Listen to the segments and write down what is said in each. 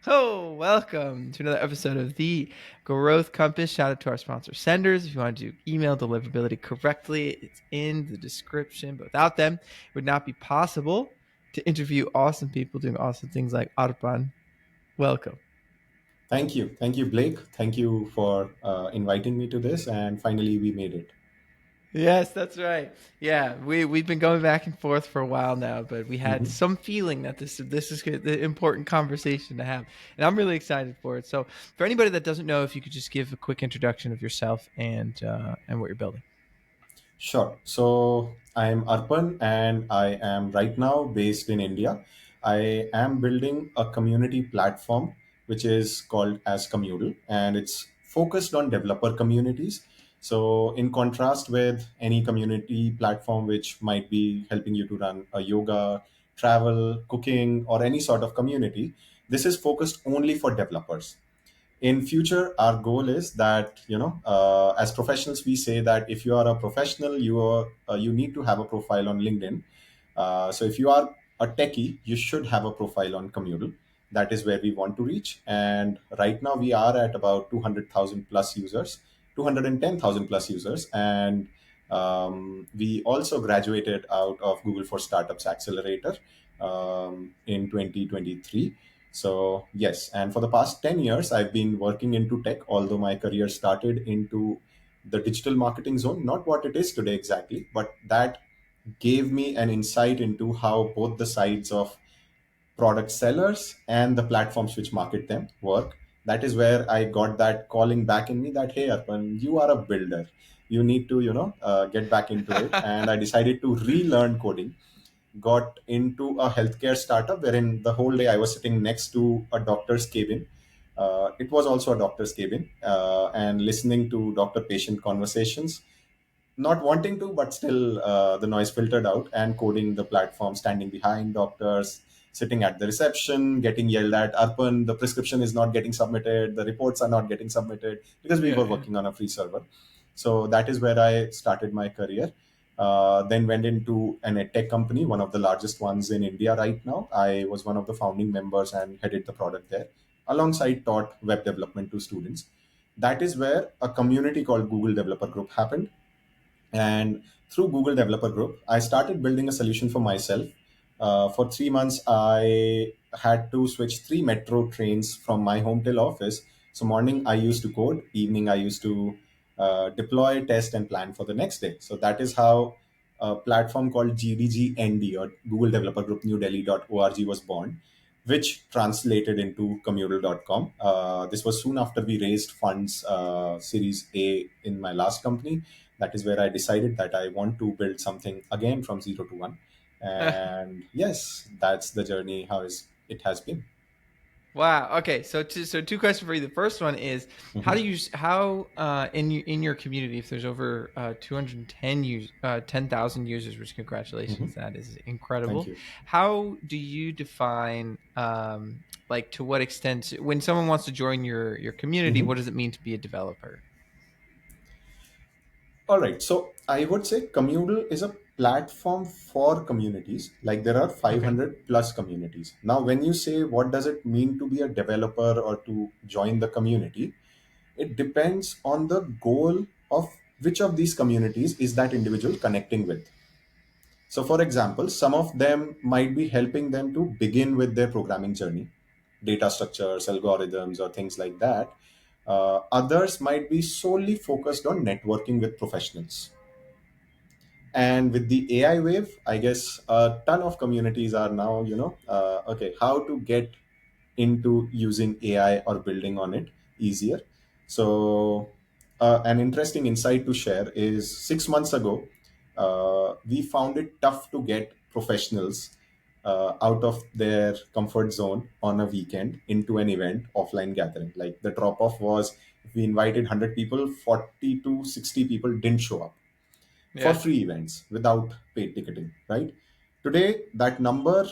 Oh, welcome to another episode of the Growth Compass. Shout out to our sponsor senders. If you want to do email deliverability correctly, it's in the description. But without them, it would not be possible to interview awesome people doing awesome things like Arpan. Welcome. Thank you. Thank you, Blake. Thank you for inviting me to this. And finally, we made it. Yes, that's right. Yeah, we've been going back and forth for a while now, but we had Mhm. some feeling that this is the important conversation to have, and I'm really excited for it. So, for anybody that doesn't know, if you could just give a quick introduction of yourself and what you're building. Sure. So I'm Arpan and I am right now based in India. I am building a community platform which is called as Commudle and it's focused on developer communities. So in contrast with any community platform which might be helping you to run a yoga, travel, cooking or any sort of community, this is focused only for developers. In future our goal is that as professionals we say that if you are a professional you need to have a profile on LinkedIn. So if you are a techie you should have a profile on Communal. That is where we want to reach, and right now we are at about 200,000 plus users, 210,000 plus users, and we also graduated out of Google for Startups Accelerator in 2023. So, yes, and for the past 10 years, I've been working into tech, although my career started into the digital marketing zone, not what it is today exactly, but that gave me an insight into how both the sides of product sellers and the platforms which market them work. That is where I got that calling back in me that, hey, Arpan, you are a builder. You need to, get back into it. And I decided to relearn coding, got into a healthcare startup wherein the whole day I was sitting next to a doctor's cabin. It was also a doctor's cabin, and listening to doctor patient conversations, not wanting to, but still the noise filtered out and coding the platform, standing behind doctors, sitting at the reception, getting yelled at, Arpan, the prescription is not getting submitted, the reports are not getting submitted because we Yeah, were yeah. working on a free server. So that is where I started my career. Then went into an edtech company, one of the largest ones in India right now. I was one of the founding members and headed the product there. Alongside taught web development to students. That is where a community called Google Developer Group happened, and through Google Developer Group, I started building a solution for myself. For 3 months, I had to switch three metro trains from my home till office. So, morning I used to code, evening I used to deploy, test, and plan for the next day. So, that is how a platform called GDGND or Google Developer Group New Delhi.org was born, which translated into Commudle.com. This was soon after we raised funds, Series A, in my last company. That is where I decided that I want to build something again from zero to one. And yes, that's the journey how is it has been. Wow. Okay. So two questions for you. The first one is how Mhm. do you how in your community, if there's over 210 10,000 users, which congratulations, Mhm. that is Thank incredible. you. How do you define like to what extent when someone wants to join your community, Mhm. what does it mean to be a developer? All right. So I would say Communal is a platform for communities. Like there are Okay. 500 plus communities. Now, when you say what does it mean to be a developer or to join the community, it depends on the goal of which of these communities is that individual connecting with. So, for example, some of them might be helping them to begin with their programming journey, data structures, algorithms, or things like that. Others might be solely focused on networking with professionals. And with the AI wave, I guess a ton of communities are now, okay, how to get into using AI or building on it easier. So, an interesting insight to share is 6 months ago, we found it tough to get professionals out of their comfort zone on a weekend into an event offline gathering. Like the drop off was, if we invited 100 people, 40 to 60 people didn't show up for Yeah. free events without paid ticketing, right? Today, that number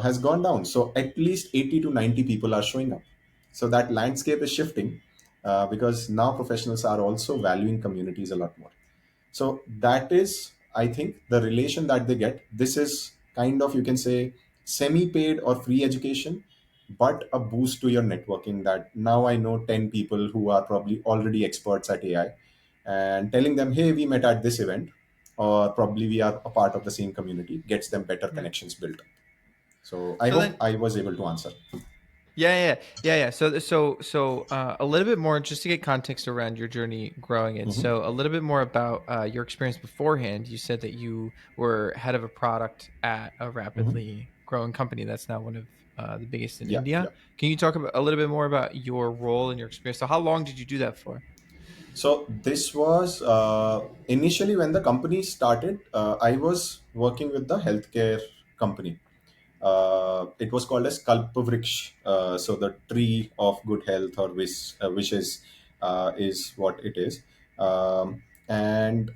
has gone down. So at least 80 to 90 people are showing up. So that landscape is shifting because now professionals are also valuing communities a lot more. So that is, I think, the relation that they get. This is kind of, you can say, semi paid or free education. but a boost to your networking, that now I know 10 people who are probably already experts at AI, and telling them, hey, we met at this event, or probably we are a part of the same community, gets them better Right. connections built. So I So hope then, I was able to answer. yeah. So a little bit more just to get context around your journey growing it. Mhm. So a little bit more about your experience beforehand. You said that you were head of a product at a Mhm. rapidly growing company that's now one of the biggest in Yeah, India. yeah. Can you talk about a little bit more about your role and your experience? So how long did you do that for? So this was initially when the company started. I was working with the healthcare company. It was called as Kalpavriksha. So the tree of good health or wishes is what it is. And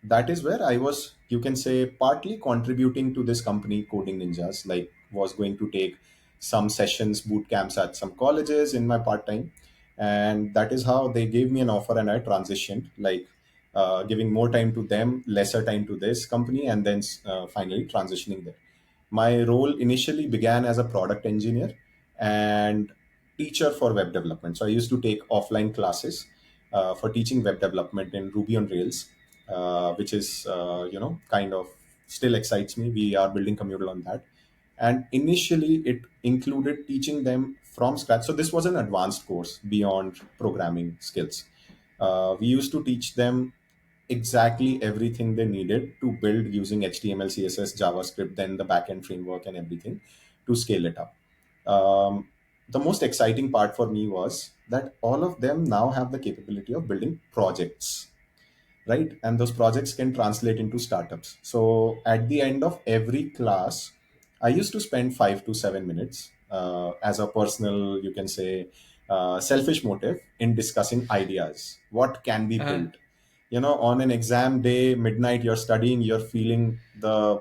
that is where I was, you can say, partly contributing to this company, Coding Ninjas, like was going to take some sessions, boot camps at some colleges in my part time. And that is how they gave me an offer and I transitioned, like giving more time to them, lesser time to this company, and then finally transitioning there. My role initially began as a product engineer and teacher for web development. So I used to take offline classes for teaching web development in Ruby on Rails, which is kind of still excites me. We are building Commoodle on that, and initially it included teaching them from scratch. So this was an advanced course beyond programming skills. We used to teach them exactly everything they needed to build using HTML, CSS, JavaScript, then the backend framework and everything to scale it up. Um, the most exciting part for me was that all of them now have the capability of building projects, right? And those projects can translate into startups. So at the end of every class, I used to spend 5 to 7 minutes as a personal, you can say, selfish motive in discussing ideas. What can be Uh, built? On an exam day, midnight, you're studying, you're feeling the,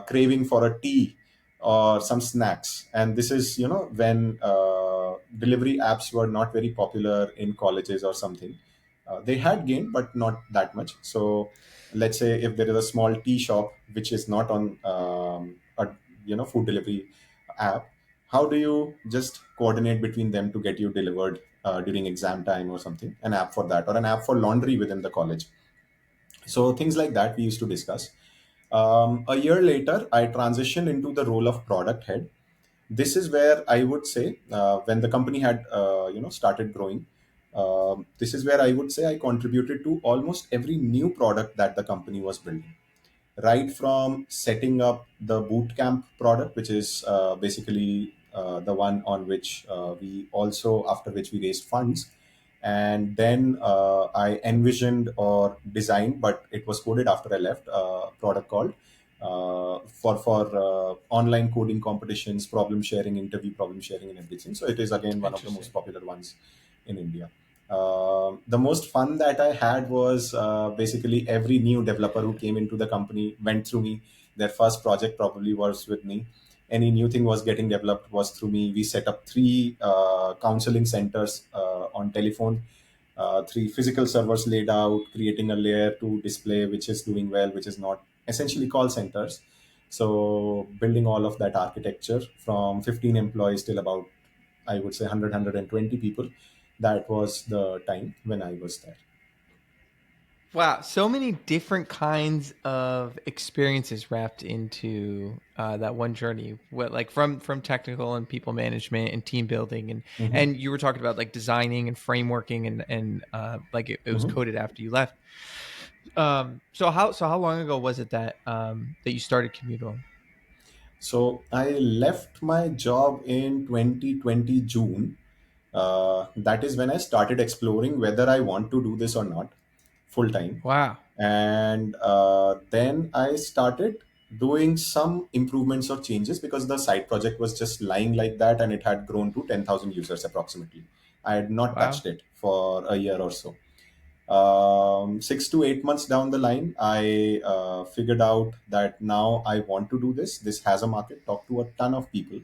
craving for a tea or some snacks. And this is, when delivery apps were not very popular in colleges or something. They had gained, but not that much. So let's say if there is a small tea shop which is not on a food delivery app, how do you just coordinate between them to get you delivered during exam time or something? An app for that, or an app for laundry within the college. So things like that we used to discuss. A year later, I transitioned into the role of product head. This is where I would say, when the company had started growing, this is where I would say I contributed to almost every new product that the company was building, right from setting up the bootcamp product, which is basically the one on which we also, after which we raised funds. And then I envisioned or designed, but it was coded after I left, a product called for online coding competitions, problem sharing, interview problem sharing, and everything. So it is again one of the most Interesting. popular ones in India. The most fun that I had was basically every new developer who came into the company went through me. Their first project probably was with me. Any new thing was getting developed was through me. We set up three counseling centers on telephone, three physical servers laid out, creating a layer to display which is doing well, which is not, essentially call centers. So building all of that architecture from 15 employees till about, I would say, 100, people. That was the time when I was there. Wow, so many different kinds of experiences wrapped into that one journey. What like from technical and people management and team building Hmm. and you were talking about like designing and frameworking and like it was Hmm. coded after you left. So how long ago was it that that you started Communal? So I left my job in 2020 June. That is when I started exploring whether I want to do this or not full time. Wow, And then I started doing some improvements or changes because the side project was just lying like that and it had grown to 10,000 users approximately. I had not wow. touched it for a year or so. 6 to 8 months down the line, I figured out that now I want to do this. This has a market. Talk to a ton of people,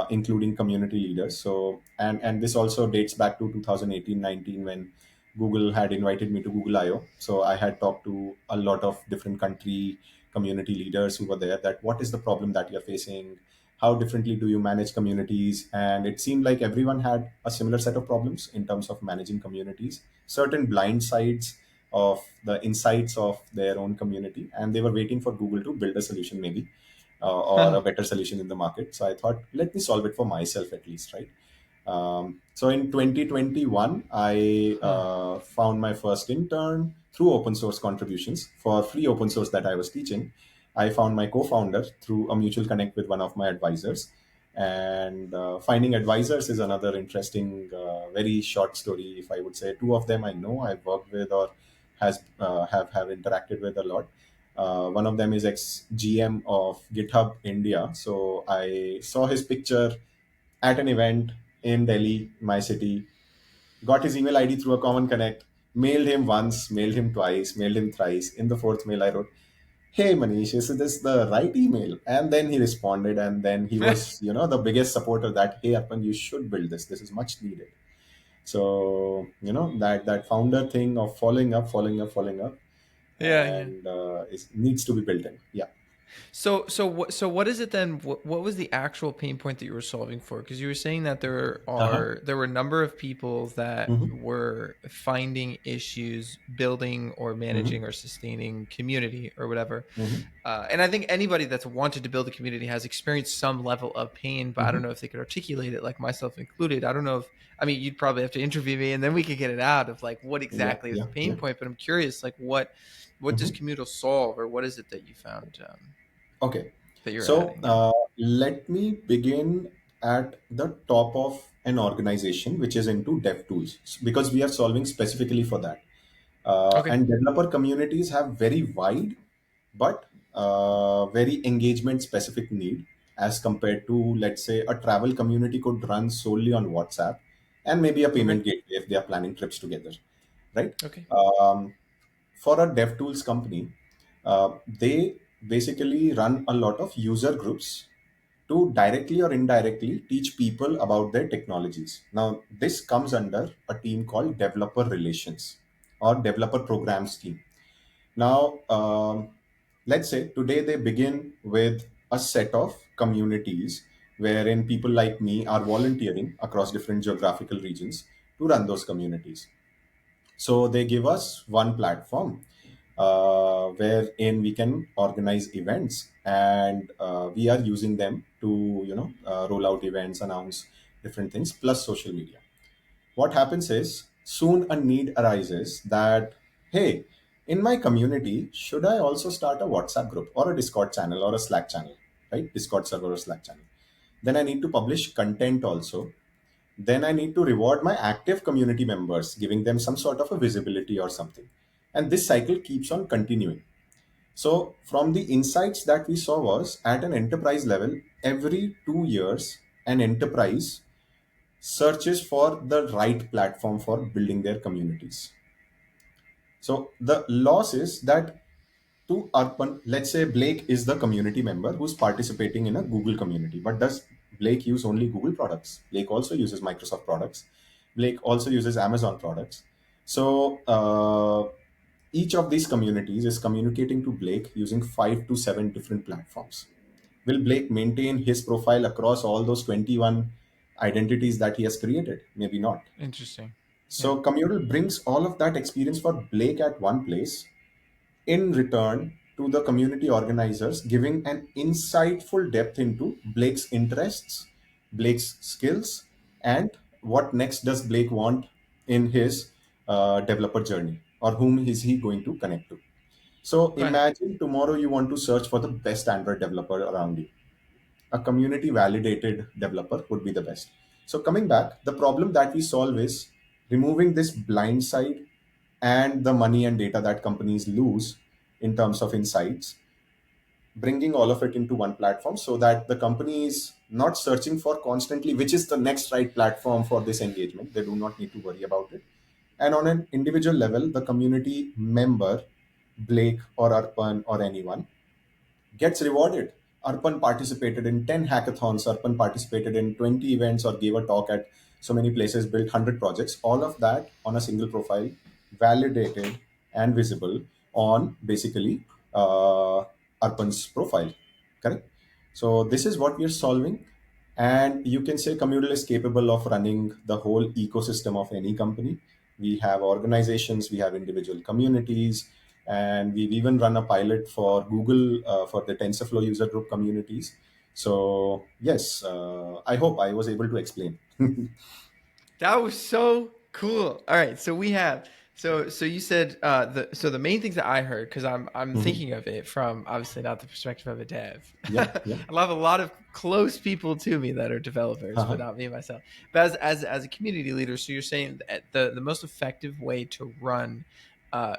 including community leaders. So, and this also dates back to 2018-19 when Google had invited me to Google I/O. So I had talked to a lot of different country community leaders who were there. That what is the problem that you're facing? how differently do you manage communities. And it seemed like everyone had a similar set of problems in terms of managing communities, certain blind sides of the insights of their own community, and they were waiting for Google to build a solution, maybe, or a better solution in the market. So I thought, let me solve it for myself at least, right? So in 2021, I found my first intern through open source contributions for free open source that I was teaching. I found my co-founder through a mutual connect with one of my advisors. And finding advisors is another interesting, very short story. If I would say, two of them I know, I've worked with or have interacted with a lot. One of them is ex GM of GitHub India. So I saw his picture at an event in Delhi, my city, got his email ID through a common connect, mailed him once, mailed him twice, mailed him thrice. In the fourth mail, I wrote, "Hey Manish, is this the right email?" And then he responded, and then he was, the biggest supporter that, "Hey Arpan, you should build this. This is much needed." So, that founder thing of following up, following up, following up, Yeah, yeah. and it needs to be built in. Yeah. So what is it then? What was the actual pain point that you were solving for? Because you were saying that Uh-huh. there were a number of people that Mm-hmm. were finding issues building or Mm-hmm. managing or sustaining community or whatever. Mm-hmm. And I think anybody that's wanted to build a community has experienced some level of pain, but I don't Mm-hmm. know if they could articulate it, like myself included. I don't know if, I mean, you'd probably have to interview me and then we could get it out of like what Yeah. exactly is Yeah. the pain Yeah. point. But I'm curious, like what does Mm-hmm. Commutal solve, or what is it that you found Okay. that you're So adding? Yeah. let me begin at the top of an organization which is into dev tools, because we are solving specifically for that. Okay. And developer communities have very wide but very engagement specific need, as compared to, let's say, a travel community could run solely on WhatsApp and maybe a Okay. payment gateway if they are planning trips together, right? Okay. Um, for a dev tools company, they basically run a lot of user groups to directly or indirectly teach people about their technologies. Now, this comes under a team called developer relations or developer programs team. Now, let's say today they begin with a set of communities wherein people like me are volunteering across different geographical regions to run those communities. So they give us one platform wherein we can organize events, and we are using them to roll out events, announce different things, plus social media. What happens is soon a need arises that, hey, in my community, should I also start a WhatsApp group or a Discord channel or a Slack channel, right? Discord server or Slack channel. Then I need to publish content also. Then I need to reward my active community members, giving them some sort of a visibility or something. And this cycle keeps on continuing. So, from the insights that we saw was at an enterprise level, every 2 years, an enterprise searches for the right platform for building their communities. So, the loss is that to Arpan, let's say Blake is the community member who's participating in a Google community. But does Blake use only Google products? Blake also uses Microsoft products. Blake also uses Amazon products. So each of these communities is communicating to Blake using 5 to 7 different platforms. Will Blake maintain his profile across all those 21 identities that he has created? Maybe not. Interesting. Yeah. So Communal brings all of that experience for Blake at one place, in return to the community organizers, giving an insightful depth into Blake's interests, Blake's skills, and what next does Blake want in his developer journey, or whom is he going to connect to. So Got it. imagine tomorrow you want to search for the best Android developer around you. A community validated developer would be the best. So coming back, the problem that we solve is removing this blind side and the money and data that companies lose in terms of insights, bringing all of it into one platform so that the company is not searching for constantly which is the next right platform for this engagement. They do not need to worry about it. And on an individual level, the community member, Blake or Arpan or anyone, gets rewarded. Arpan participated in 10 hackathons, Arpan participated in 20 events or gave a talk at so many places, built 100 projects, all of that on a single profile, validated and visible on basically Arpan's profile. Correct? So this is what we are solving. And you can say Communal is capable of running the whole ecosystem of any company. We have organizations, we have individual communities, and we've even run a pilot for Google for the TensorFlow user group communities. So yes, I hope I was able to explain. That was so cool. All right, so we have so you said the main things that I heard, because I'm Mhm. thinking of it from obviously not the perspective of a dev. Yeah, I yeah. love a lot of close people to me that are developers, but Uh-huh. not me myself. But as a community leader, so you're saying that the most effective way to run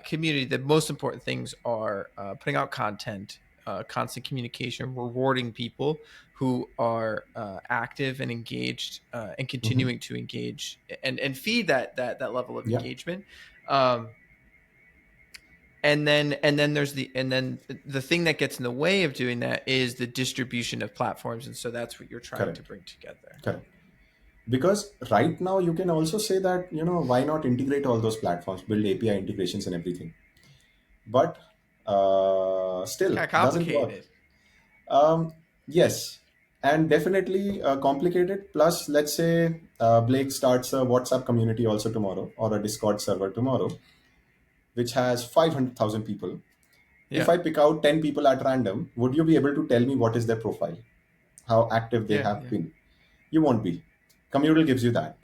community, the most important things are putting out content, constant communication, rewarding people who are active and engaged, and Mhm. continuing to engage and feed that level of Yeah, engagement. Um, and then there's the thing that gets in the way of doing that is the distribution of platforms, and so that's what you're trying to correct, bring together. correct. Because right now you can also say that, why not integrate all those platforms, build API integrations and everything. But It's still kind of doesn't work. complicated. Yes, and definitely complicated. Plus, let's say Blake starts a WhatsApp community also tomorrow, or a Discord server tomorrow, which has 500,000 people. If Yeah, I pick out 10 people at random, would you be able to tell me what is their profile, how active they yeah, have yeah, been? You won't be. Communal gives you that.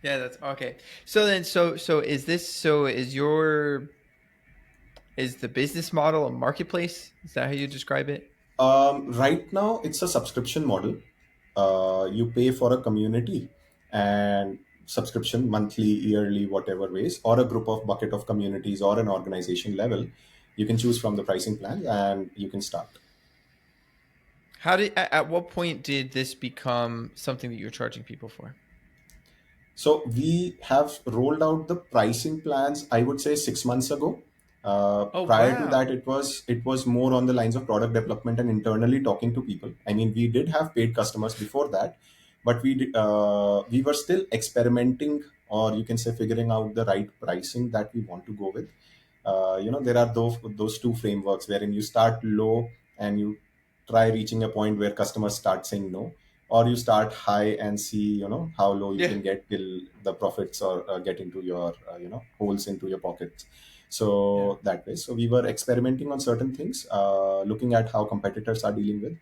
yeah. That's okay. So then, so is this? So is the business model a marketplace? Is that how you describe it? Right now, it's a subscription model. You pay for a community and subscription monthly, yearly, whatever ways, or a group of bucket of communities or an organization level. You can choose from the pricing plan and you can start. How did at what point did this become something that you're charging people for? So we have rolled out the pricing plans, I would say 6 months ago. Oh Prior to that, wow. it was more on the lines of product development and internally talking to people. I mean, we did have paid customers before that, but we were still experimenting, or you can say figuring out the right pricing that we want to go with. There are those two frameworks wherein you start low and you try reaching a point where customers start saying no, or you start high and see how low you Yeah. can get till the profits or get into your holes into your pockets. Yeah. So that way, so we were experimenting on certain things, looking at how competitors are dealing with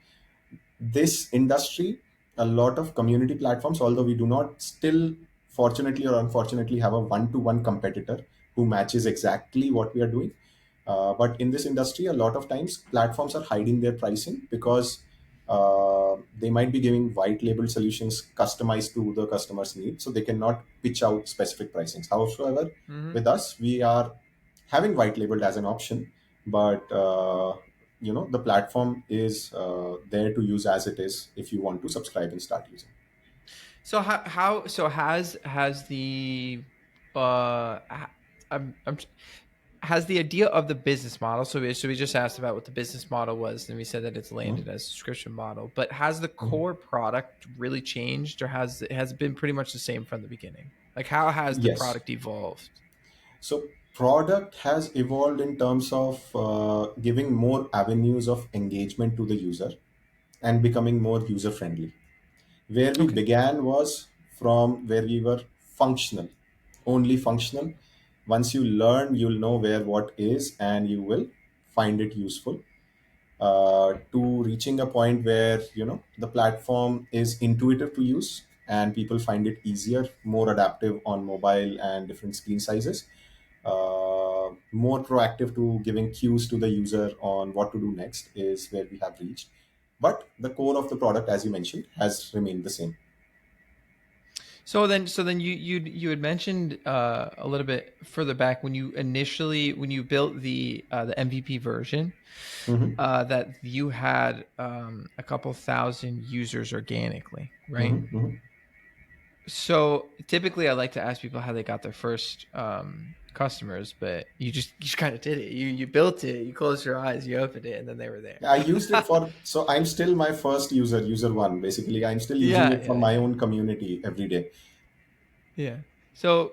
this industry. A lot of community platforms, although we do not still, fortunately or unfortunately, have a one-to-one competitor who matches exactly what we are doing. But in this industry, a lot of times platforms are hiding their pricing because they might be giving white label solutions customized to the customer's needs, so they cannot pitch out specific pricings. However, Hmm. with us, we are having white labeled as an option, but the platform is there to use as it is if you want to subscribe and start using. So how so has the uh ha- I'm has the idea of the business model, so we just asked about what the business model was, and we said that it's Mhm. landed as a subscription model, but has the Mhm. core product really changed, or has it been pretty much the same from the beginning? Like how has the Yes. product evolved? So product has evolved in terms of giving more avenues of engagement to the user and becoming more user friendly. Where we Okay. began was from where we were functional, only functional. Once you learn, you'll know where what is, and you will find it useful. To reaching a point where the platform is intuitive to use and people find it easier, more adaptive on mobile and different screen sizes, more proactive to giving cues to the user on what to do next is where we have reached. But the core of the product, as you mentioned, has remained the same. So then you had mentioned a little bit further back when you built the MVP version, Hmm. that you had a couple thousand users organically, right? Hmm. Hmm. So typically, I like to ask people how they got their first customers, but you just kind of did it. You built it. You closed your eyes, you opened it, and then they were there. I used it for, so I'm still my first user one. Basically, I'm still using Yeah, it for yeah, my yeah, own community every day. yeah. After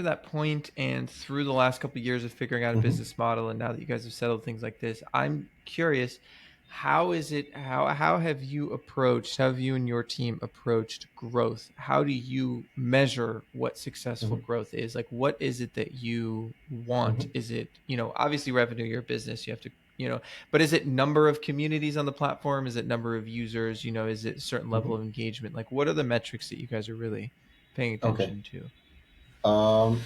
that point and through the last couple of years of figuring out a Hmm. business model, and now that you guys have settled things like this, I'm curious, how have you approached, how have you and your team approached growth? How do you measure what successful Hmm. growth is? Like, what is it that you want? Hmm. Is it, obviously revenue, your business, you have to, but is it number of communities on the platform? Is it number of users? Is it a certain level Hmm. of engagement? Like, what are the metrics that you guys are really paying Okay. attention to? Um,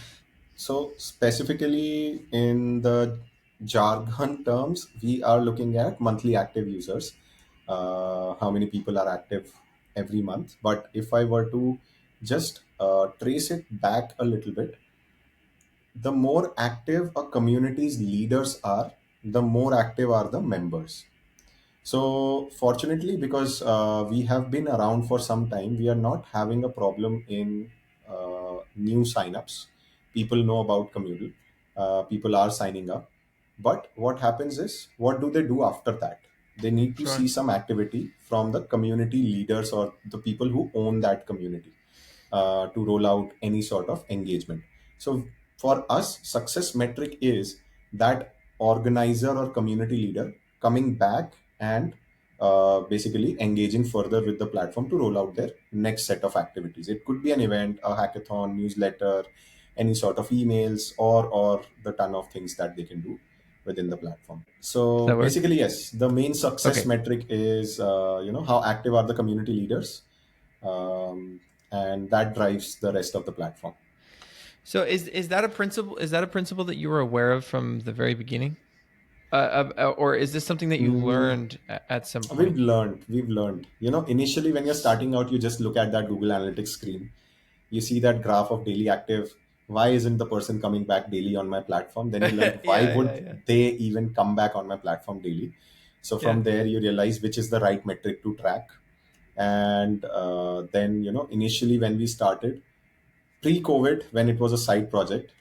so specifically in the jargon terms, we are looking at monthly active users, how many people are active every month. But if I were to just trace it back a little bit, the more active a community's leaders are, the more active are the members. So, fortunately, because we have been around for some time, we are not having a problem in new signups. People know about Communal. People are signing up. But what happens is, what do they do after that? They need to Sure. see some activity from the community leaders or the people who own that community to roll out any sort of engagement. So for us, success metric is that organizer or community leader coming back and basically engaging further with the platform to roll out their next set of activities. It could be an event, a hackathon, newsletter, any sort of emails, or the ton of things that they can do within the platform. Does So that work? basically, yes, the main success Okay. metric is how active are the community leaders, um, and that drives the rest of the platform. So is that a principle? Is that a principle that you were aware of from the very beginning, or is this something that you Mm, learned at some we've point? learned, we've learned. Initially when you're starting out, you just look at that Google Analytics screen. You see that graph of daily active. Why isn't the person coming back daily on my platform? Then you learn Yeah, why yeah, would yeah, they even come back on my platform daily. So yeah. from there you realize which is the right metric to track. And then initially when we started pre-COVID, when it was a side project,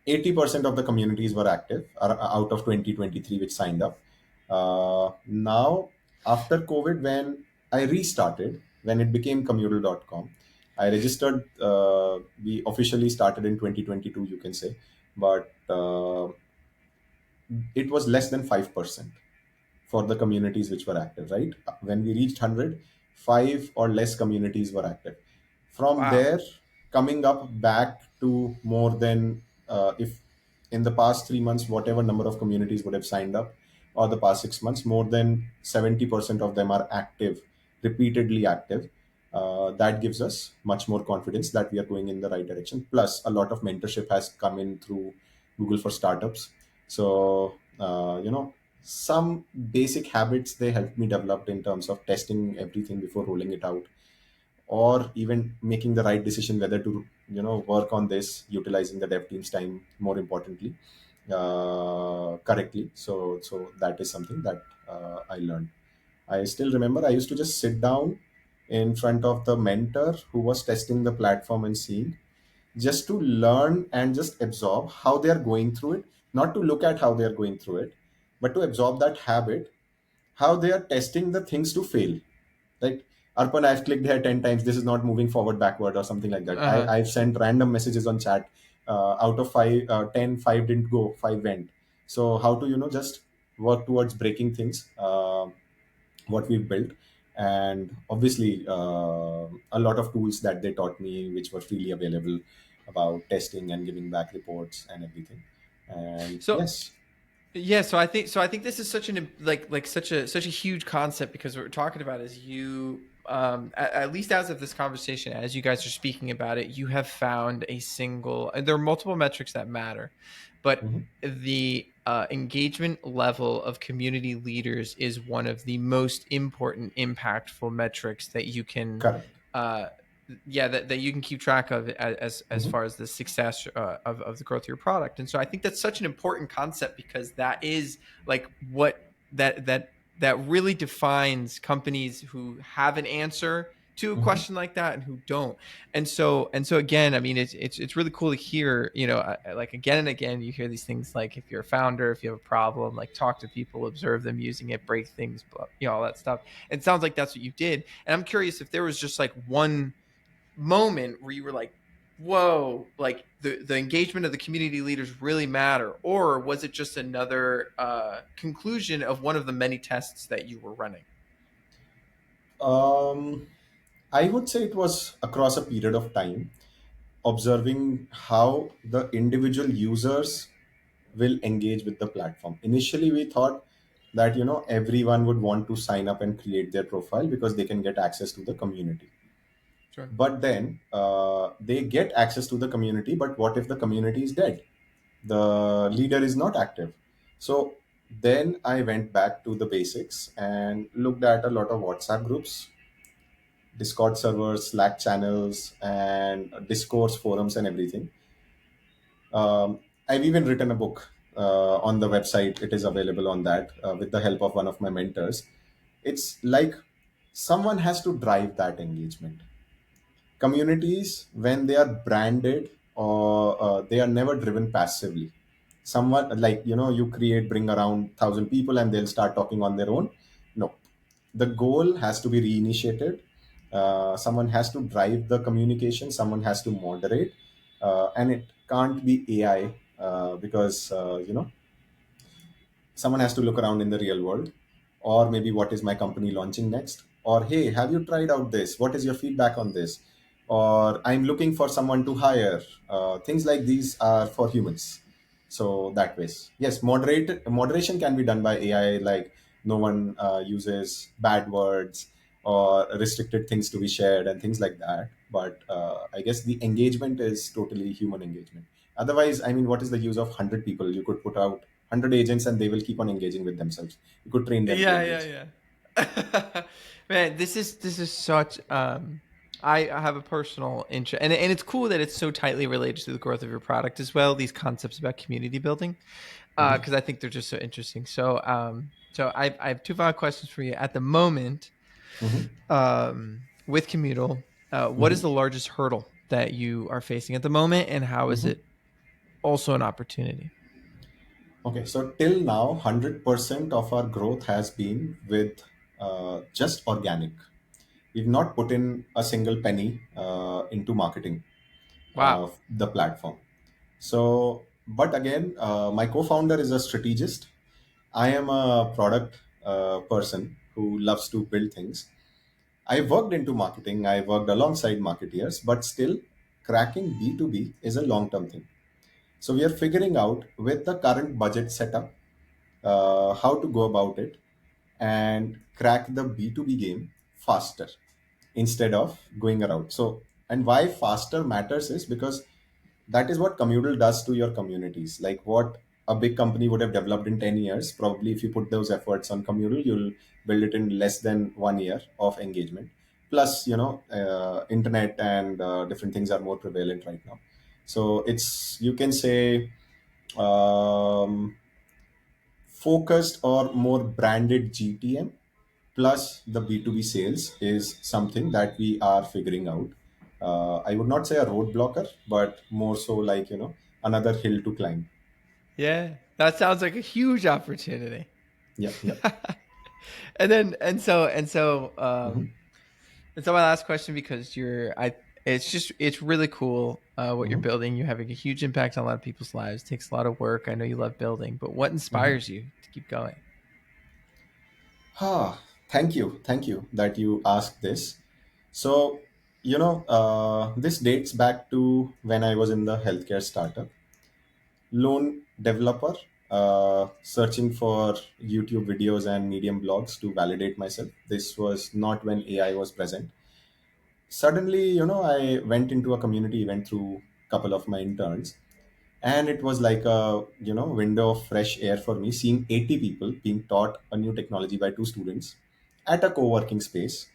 80% of the communities were active out of 2023 which signed up. Now, after COVID, when I restarted, when it became Commudle.com, I registered, we officially started in 2022, you can say, but it was less than 5% for the communities which were active, right? When we reached 100, five or less communities were active. From Wow. there, coming up back to more than, if in the past 3 months, whatever number of communities would have signed up, or the past 6 months, more than 70% of them are active, repeatedly active. That gives us much more confidence that we are going in the right direction. Plus, a lot of mentorship has come in through Google for Startups. So, some basic habits they helped me develop in terms of testing everything before rolling it out, or even making the right decision whether to work on this utilizing the dev team's time more importantly, correctly. So that is something that I learned. I still remember I used to just sit down in front of the mentor who was testing the platform and seeing, just to learn and just absorb how they are going through it, not to look at how they are going through it, but to absorb that habit, how they are testing the things to fail. Like, Arpan, I've clicked here 10 times, this is not moving forward, backward, or something like that. Uh-huh. I've sent random messages on chat. Out of 10, 5 didn't go, 5 went. So how to just work towards breaking things, what we've built. And obviously, a lot of tools that they taught me which were freely available about testing and giving back reports and everything. And So yes. yeah, so I think this is such an like such a huge concept, because what we're talking about is you, at least as of this conversation, as you guys are speaking about it, you have found a single, and there are multiple metrics that matter, but Mhm. the engagement level of community leaders is one of the most important, impactful metrics that you can, Correct. uh, yeah, that you can keep track of as Mhm. far as the success of the growth of your product. And so I think that's such an important concept, because that is like what that really defines companies who have an answer to a Mhm. question like that and who don't. And so again, I mean, it's really cool to hear, like again and again you hear these things, like if you're a founder, if you have a problem, like talk to people, observe them using it, break things, all that stuff. It sounds like that's what you did. And I'm curious if there was just like one moment where you were like, whoa, like the engagement of the community leaders really matter? Or was it just another conclusion of one of the many tests that you were running? Um, I would say it was across a period of time, observing how the individual users will engage with the platform. Initially, we thought that everyone would want to sign up and create their profile because they can get access to the community. Sure. But then they get access to the community. But what if the community is dead? The leader is not active. So then I went back to the basics and looked at a lot of WhatsApp groups, Discord servers, Slack channels, and discourse forums and everything. I've even written a book on the website. It is available on that with the help of one of my mentors. It's like someone has to drive that engagement. Communities, when they are branded, or they are never driven passively. Someone, like, you create, bring around 1,000 people and they'll start talking on their own. No, the goal has to be reinitiated. Someone has to drive the communication, someone has to moderate, and it can't be AI, because someone has to look around in the real world, or maybe what is my company launching next, or hey, have you tried out this, what is your feedback on this, or I'm looking for someone to hire. Things like these are for humans. So that ways, yes, moderation can be done by AI, like no one uses bad words or restricted things to be shared and things like that. But I guess the engagement is totally human engagement. Otherwise, I mean, what is the use of 100 people? You could put out 100 agents and they will keep on engaging with themselves. You could train them to Yeah, engage. yeah, yeah. Man, this is such I have a personal interest, and it's cool that it's so tightly related to the growth of your product as well, these concepts about community building, Mhm, because I think they're just so interesting. So I have two final questions for you. At the moment, mhm, with Commudle, what is mhm, the largest hurdle that you are facing at the moment, and how is mhm. it also an opportunity? Okay, so till now, 100% of our growth has been with just organic. We've not put in a single penny into marketing Wow. the platform. So, but again, my co-founder is a strategist. I am a product person who loves to build things. I worked into marketing, I worked alongside marketeers, but still, cracking B2B is a long term thing. So we are figuring out with the current budget setup how to go about it and crack the B2B game faster instead of going around. So, and why faster matters is because that is what Communal does to your communities. Like what a big company would have developed in 10 years, probably if you put those efforts on Communal, you'll build it in less than 1 year of engagement. Plus, internet and different things are more prevalent right now. So it's, you can say, um, focused or more branded GTM plus the B2B sales is something that we are figuring out. I would not say a roadblocker, but more so like, another hill to climb. Yeah, that sounds like a huge opportunity. Yeah, yeah. and then Hmm. and so my last question, because it's really cool what you're Hmm. building. You're having a huge impact on a lot of people's lives. It takes a lot of work. I know you love building, but what Hmm. inspires you to keep going? Ah, thank you. Thank you that you asked this. So, this dates back to when I was in the healthcare startup. Lone developer, searching for YouTube videos and Medium blogs to validate myself. This was not when AI was present. Suddenly, I went into a community event through a couple of my interns, and it was like a window of fresh air for me, seeing 80 people being taught a new technology by two students at a co-working space.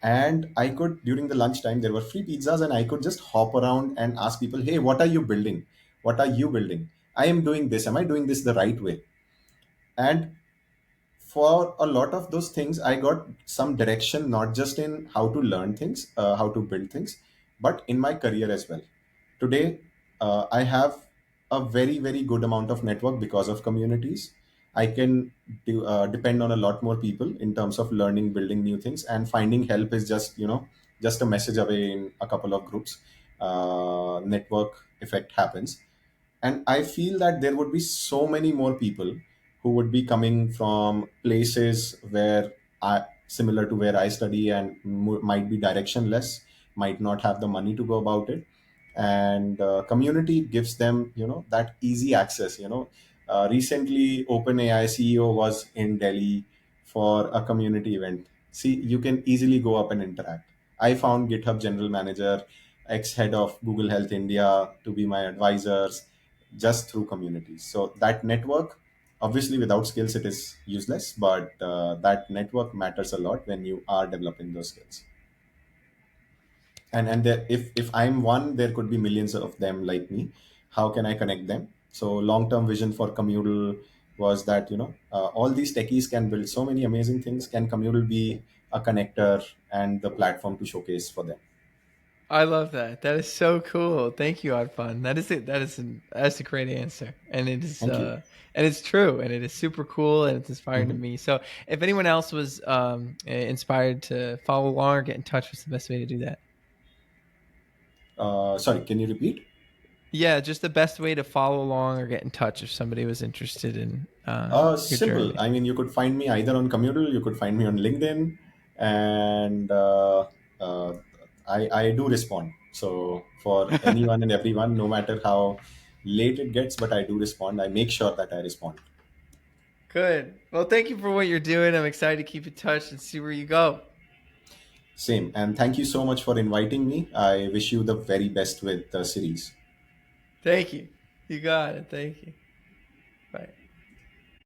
And I could, during the lunchtime, there were free pizzas, and I could just hop around and ask people, hey, what are you building? What are you building? I am doing this. Am I doing this the right way? And for a lot of those things, I got some direction, not just in how to learn things, how to build things, but in my career as well. Today, I have a very, very good amount of network because of communities. I can depend on a lot more people in terms of learning, building new things, and finding help is just, just a message away in a couple of groups. Network effect happens, and I feel that there would be so many more people who would be coming from places where I similar to where I study, and might be directionless, might not have the money to go about it. And community gives them, that easy access. Recently OpenAI CEO was in Delhi for a community event. See, you can easily go up and interact. I found GitHub general manager, ex head of Google Health India, to be my advisors just through communities. So that network, obviously, without skills, it is useless. But that network matters a lot when you are developing those skills. And there, if I'm one, there could be millions of them like me. How can I connect them? So long term vision for Communal was that, all these techies can build so many amazing things. Can Communal be a connector and the platform to showcase for them? I love that. That is so cool. Thank you, Arpan. That is it. That's a great answer, and it is Thank you. and it's true, and it is super cool, and it's inspiring to Mhm. me. So, if anyone else was inspired to follow along or get in touch, what's the best way to do that? Sorry, can you repeat? Yeah, just the best way to follow along or get in touch if somebody was interested in your Simple. journey. I mean, you could find me either on Commudle, you could find me on LinkedIn, and uh, I do respond. So for anyone and everyone, no matter how late it gets, but I do respond. I make sure that I respond. Good. Well, thank you for what you're doing. I'm excited to keep in touch and see where you go. Same. And thank you so much for inviting me. I wish you the very best with the series. Thank you. You got it. Thank you.